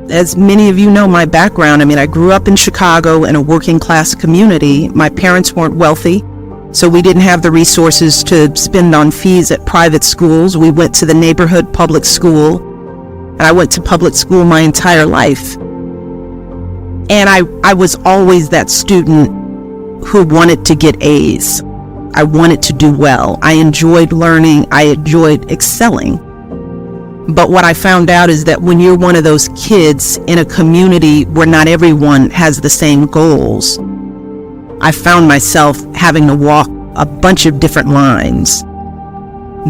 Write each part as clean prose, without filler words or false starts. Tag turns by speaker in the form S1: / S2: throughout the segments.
S1: As many of you know my background, I grew up in Chicago in a working class community. My parents weren't wealthy, so we didn't have the resources to spend on fees at private schools. We went to the neighborhood public school, and I went to public school my entire life. And I was always that student who wanted to get A's. I wanted to do well. I enjoyed learning. I enjoyed excelling. But what I found out is that when you're one of those kids in a community where not everyone has the same goals, I found myself having to walk a bunch of different lines.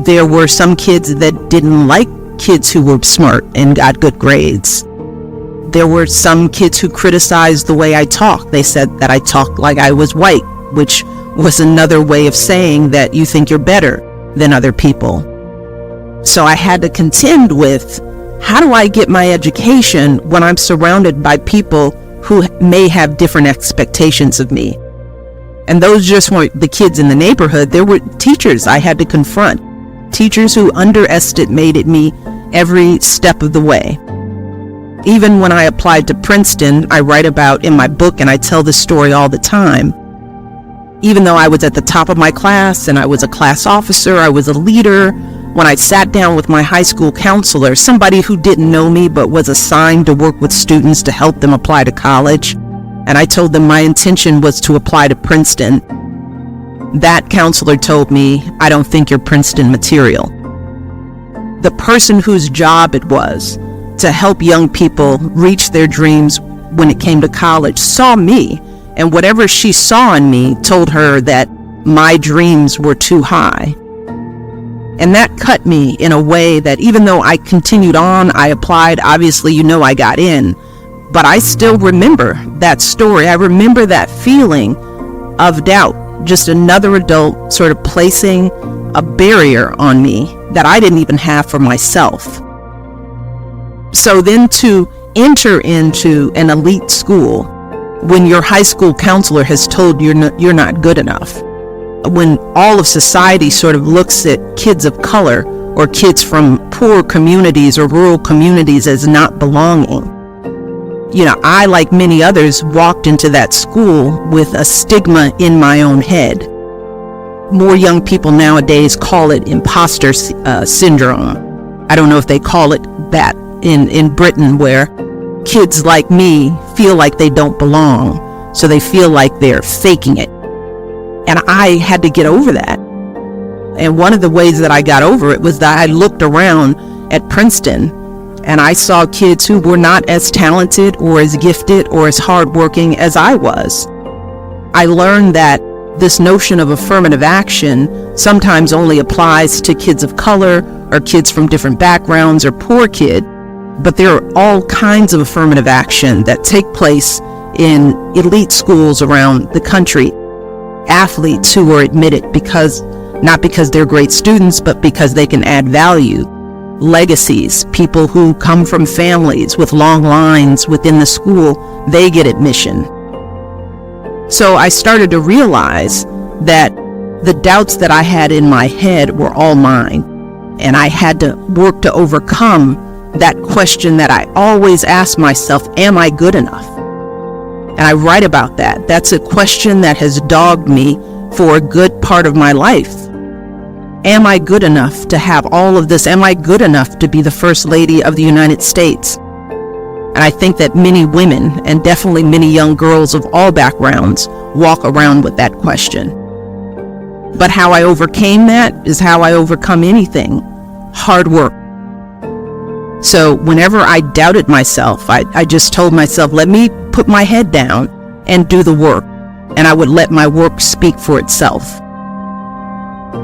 S1: There were some kids that didn't like kids who were smart and got good grades. There were some kids who criticized the way I talked. They said that I talked like I was white, which was another way of saying that you think you're better than other people. So I had to contend with, how do I get my education when I'm surrounded by people who may have different expectations of me? And those just weren't the kids in the neighborhood. There were teachers I had to confront, teachers who underestimated me every step of the way. Even when I applied to Princeton, I write about in my book, and I tell this story all the time, even though I was at the top of my class and I was a class officer, I was a leader, when I sat down with my high school counselor, somebody who didn't know me but was assigned to work with students to help them apply to college, and I told them my intention was to apply to Princeton, that counselor told me, "I don't think you're Princeton material." The person whose job it was to help young people reach their dreams when it came to college saw me, and whatever she saw in me told her that my dreams were too high. And that cut me in a way that even though I continued on, I applied, obviously I got in, but I still remember that story. I remember that feeling of doubt, just another adult sort of placing a barrier on me that I didn't even have for myself. So then to enter into an elite school when your high school counselor has told you you're not good enough, when all of society sort of looks at kids of color or kids from poor communities or rural communities as not belonging. I, like many others, walked into that school with a stigma in my own head. More young people nowadays call it imposter syndrome. I don't know if they call it that in Britain, where kids like me feel like they don't belong, so they feel like they're faking it. And I had to get over that. And one of the ways that I got over it was that I looked around at Princeton and I saw kids who were not as talented or as gifted or as hardworking as I was. I learned that this notion of affirmative action sometimes only applies to kids of color or kids from different backgrounds or poor kids, but there are all kinds of affirmative action that take place in elite schools around the country. Athletes who are admitted not because they're great students, but because they can add value. Legacies, people who come from families with long lines within the school, they get admission. So I started to realize that the doubts that I had in my head were all mine, and I had to work to overcome that question that I always ask myself, am I good enough? And I write about that. That's a question that has dogged me for a good part of my life. Am I good enough to have all of this? Am I good enough to be the First Lady of the United States? And I think that many women, and definitely many young girls of all backgrounds, walk around with that question. But how I overcame that is how I overcome anything: hard work. So whenever I doubted myself, I just told myself, let me put my head down and do the work, and I would let my work speak for itself.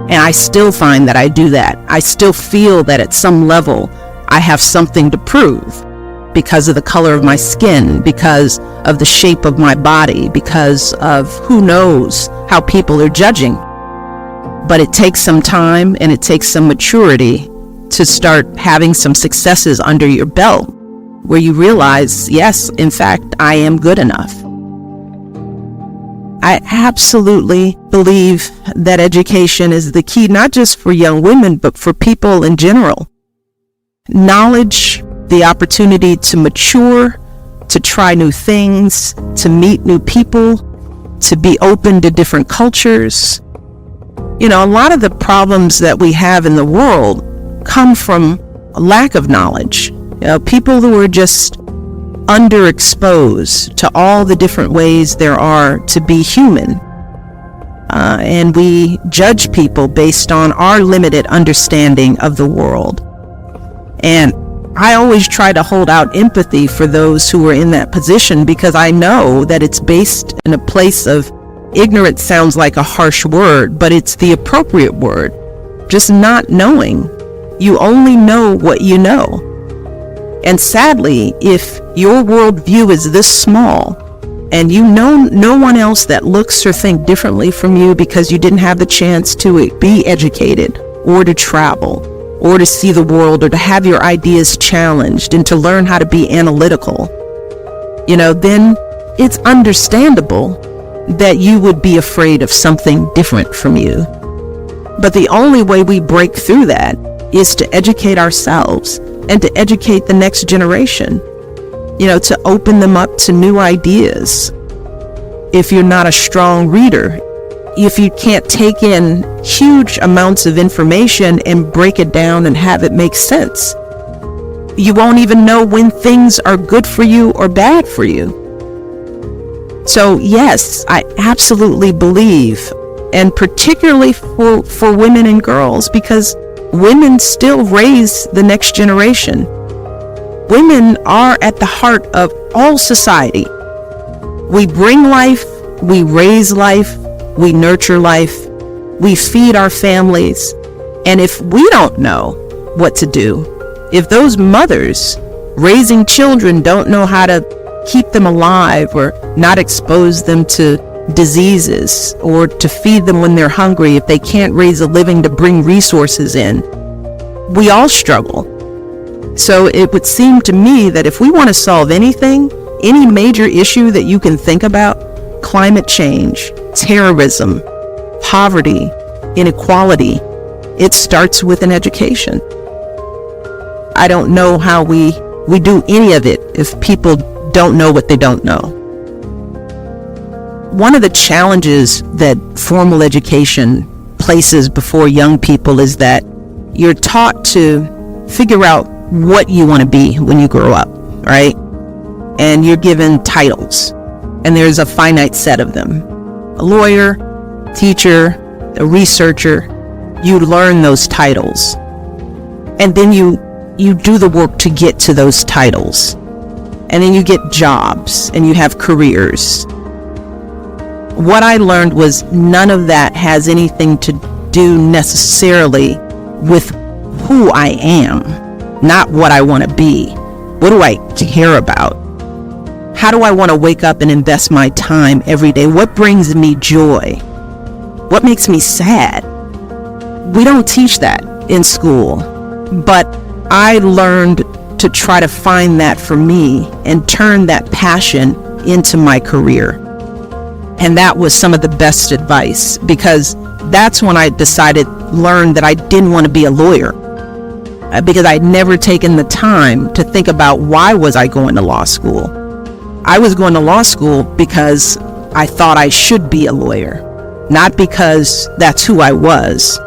S1: And I still find that I do that. I still feel that at some level I have something to prove because of the color of my skin, because of the shape of my body, because of who knows how people are judging. But it takes some time and it takes some maturity to start having some successes under your belt where you realize, yes, in fact, I am good enough. I absolutely believe that education is the key, not just for young women, but for people in general. Knowledge the opportunity to mature, to try new things, to meet new people, to be open to different cultures. A lot of the problems that we have in the world come from a lack of knowledge. People who are just underexposed to all the different ways there are to be human. And we judge people based on our limited understanding of the world. And I always try to hold out empathy for those who are in that position, because I know that it's based in a place of ignorance. Sounds like a harsh word, but it's the appropriate word. Just not knowing. You only know what you know. And sadly, if your worldview is this small, and you know no one else that looks or think differently from you because you didn't have the chance to be educated or to travel or to see the world or to have your ideas challenged and to learn how to be analytical, then it's understandable that you would be afraid of something different from you. But the only way we break through that is to educate ourselves and to educate the next generation, to open them up to new ideas. If you're not a strong reader, if you can't take in huge amounts of information and break it down and have it make sense, you won't even know when things are good for you or bad for you. So yes, I absolutely believe, and particularly for women and girls, because women still raise the next generation. Women are at the heart of all society. We bring life, we raise life, we nurture life, we feed our families. And if we don't know what to do, if those mothers raising children don't know how to keep them alive or not expose them to diseases or to feed them when they're hungry, if they can't raise a living to bring resources in, we all struggle. So it would seem to me that if we want to solve anything, any major issue that you can think about, climate change, terrorism, poverty, inequality, it starts with an education. I don't know how we do any of it if people don't know what they don't know. One of the challenges that formal education places before young people is that you're taught to figure out what you want to be when you grow up, right? And you're given titles, and there's a finite set of them. A lawyer, teacher, a researcher. You learn those titles, and then you do the work to get to those titles, and then you get jobs and you have careers. What I learned was none of that has anything to do necessarily with who I am, not what I want to be. What do I care about? How do I want to wake up and invest my time every day? What brings me joy? What makes me sad? We don't teach that in school, but I learned to try to find that for me and turn that passion into my career. And that was some of the best advice, because that's when I learned that I didn't want to be a lawyer, because I'd never taken the time to think about why was I going to law school. I was going to law school because I thought I should be a lawyer, not because that's who I was.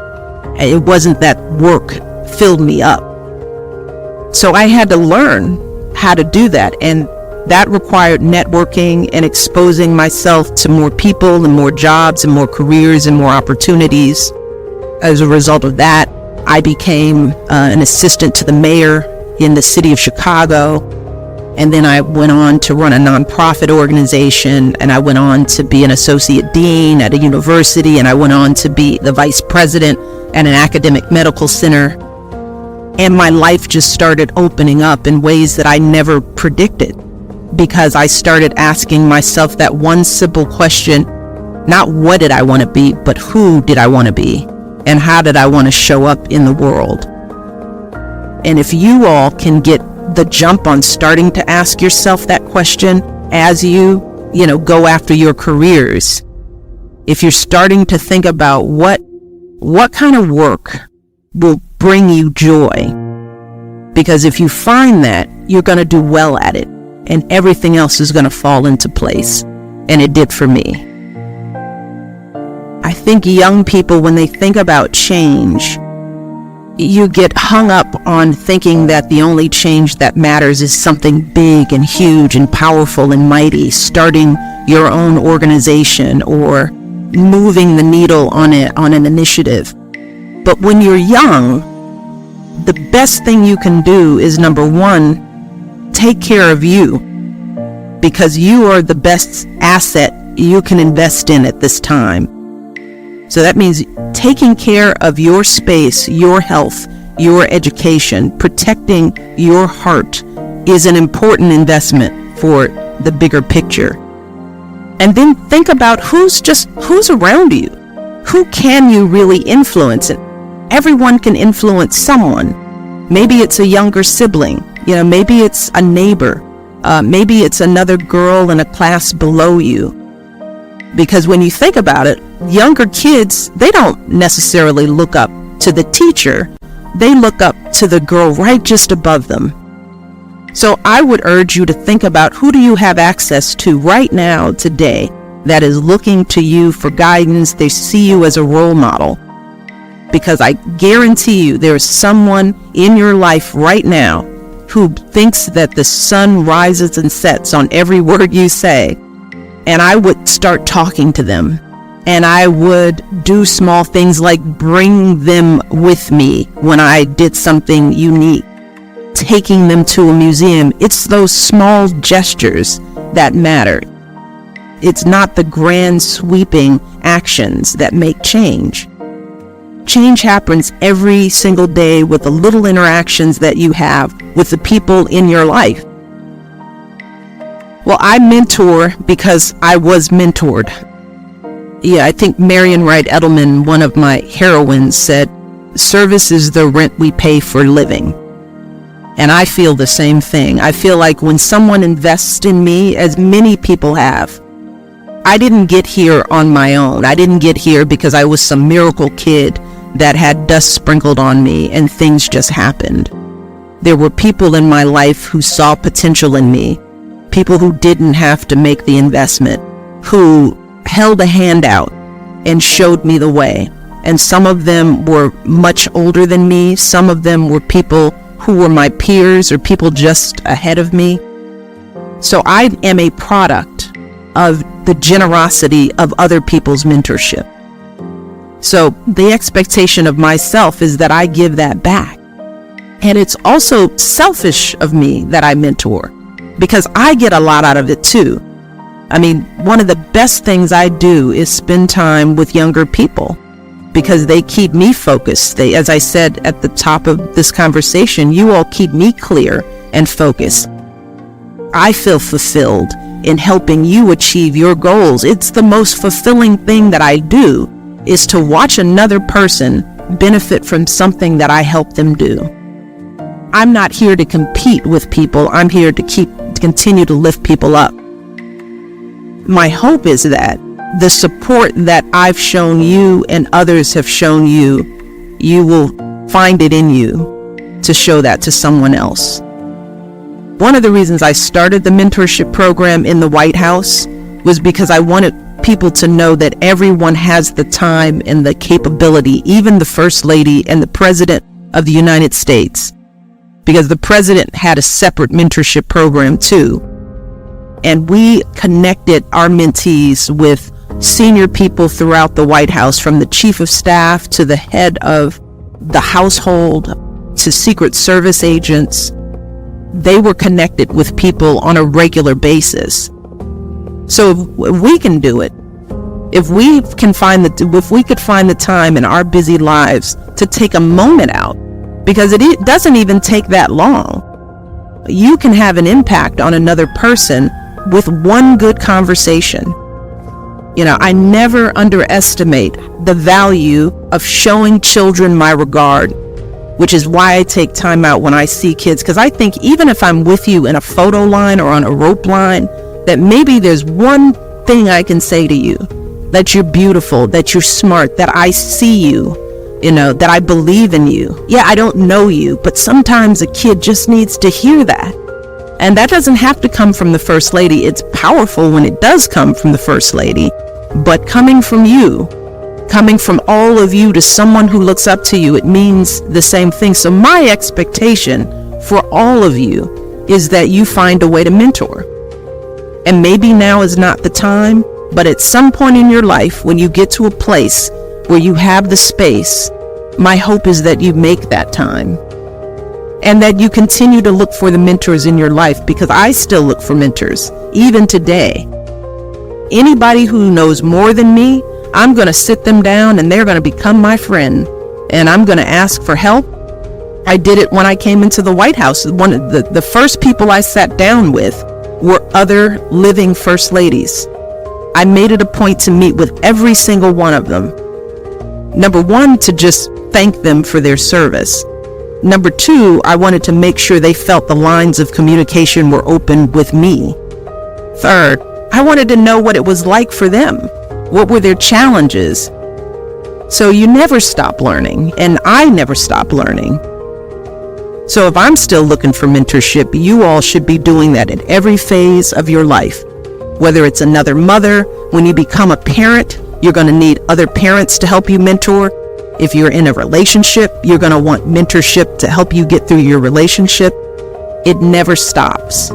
S1: It wasn't that work filled me up. So I had to learn how to do that, and that required networking and exposing myself to more people and more jobs and more careers and more opportunities. As a result of that, I became an assistant to the mayor in the city of Chicago, and then I went on to run a nonprofit organization, and I went on to be an associate dean at a university, and I went on to be the vice president at an academic medical center. And my life just started opening up in ways that I never predicted, because I started asking myself that one simple question: not what did I want to be, but who did I want to be, and how did I want to show up in the world? And if you all can get the jump on starting to ask yourself that question as you go after your careers, if you're starting to think about what kind of work will bring you joy, Because if you find that, you're going to do well at it, and everything else is going to fall into place. And it did for me. I think young people, when they think about change, you get hung up on thinking that the only change that matters is something big and huge and powerful and mighty, starting your own organization or moving the needle on an initiative. But when you're young, the best thing you can do is, number one, take care of you, because you are the best asset you can invest in at this time. So that means taking care of your space, your health, your education, protecting your heart is an important investment for the bigger picture. And then think about who's around you. Who can you really influence? And everyone can influence someone. Maybe it's a younger sibling, maybe it's a neighbor, maybe it's another girl in a class below you. Because when you think about it, younger kids, they don't necessarily look up to the teacher. They look up to the girl right just above them. So I would urge you to think about, who do you have access to right now, today, that is looking to you for guidance? They see you as a role model. Because I guarantee you there is someone in your life right now who thinks that the sun rises and sets on every word you say. And I would start talking to them. And I would do small things like bring them with me when I did something unique, taking them to a museum. It's those small gestures that matter. It's not the grand sweeping actions that make change. Change happens every single day with the little interactions that you have with the people in your life. Well, I mentor because I was mentored. Yeah, I think Marian Wright Edelman, one of my heroines, said, service is the rent we pay for living. And I feel the same thing. I feel like when someone invests in me, as many people have, I didn't get here on my own. I didn't get here because I was some miracle kid that had dust sprinkled on me and things just happened. There were people in my life who saw potential in me, people who didn't have to make the investment, who held a hand out and showed me the way. And some of them were much older than me. Some of them were people who were my peers or people just ahead of me. So I am a product of the generosity of other people's mentorship. So the expectation of myself is that I give that back. And it's also selfish of me that I mentor, because I get a lot out of it too. I mean, one of the best things I do is spend time with younger people, because they keep me focused. They, as I said at the top of this conversation, you all keep me clear and focused. I feel fulfilled in helping you achieve your goals. It's the most fulfilling thing that I do, is to watch another person benefit from something that I help them do. I'm not here to compete with people. I'm here to continue to lift people up. My hope is that the support that I've shown you and others have shown you, you will find it in you to show that to someone else. One of the reasons I started the mentorship program in the White House was because I wanted people to know that everyone has the time and the capability, even the First Lady and the President of the United States, because the President had a separate mentorship program too. And we connected our mentees with senior people throughout the White House, from the Chief of Staff to the head of the household to Secret Service agents. They were connected with people on a regular basis. So if we can do it, if we could find the time in our busy lives to take a moment out, because it doesn't even take that long, you can have an impact on another person with one good conversation. I never underestimate the value of showing children my regard, which is why I take time out when I see kids, because I think even if I'm with you in a photo line or on a rope line, that maybe there's one thing I can say to you, that you're beautiful, that you're smart, that I see you, that I believe in you. Yeah, I don't know you, but sometimes a kid just needs to hear that. And that doesn't have to come from the First Lady. It's powerful when it does come from the First Lady, but coming from you, coming from all of you to someone who looks up to you, it means the same thing. So my expectation for all of you is that you find a way to mentor. And maybe now is not the time, but at some point in your life, when you get to a place where you have the space, my hope is that you make that time and that you continue to look for the mentors in your life, because I still look for mentors, even today. Anybody who knows more than me, I'm going to sit them down and they're going to become my friend, and I'm going to ask for help. I did it when I came into the White House. One of the first people I sat down with were other living First Ladies. I made it a point to meet with every single one of them. Number one, to just thank them for their service. Number two, I wanted to make sure they felt the lines of communication were open with me. Third, I wanted to know what it was like for them. What were their challenges? So you never stop learning, and I never stop learning. So if I'm still looking for mentorship, you all should be doing that at every phase of your life. Whether it's another mother, when you become a parent, you're going to need other parents to help you mentor. If you're in a relationship, you're going to want mentorship to help you get through your relationship. It never stops.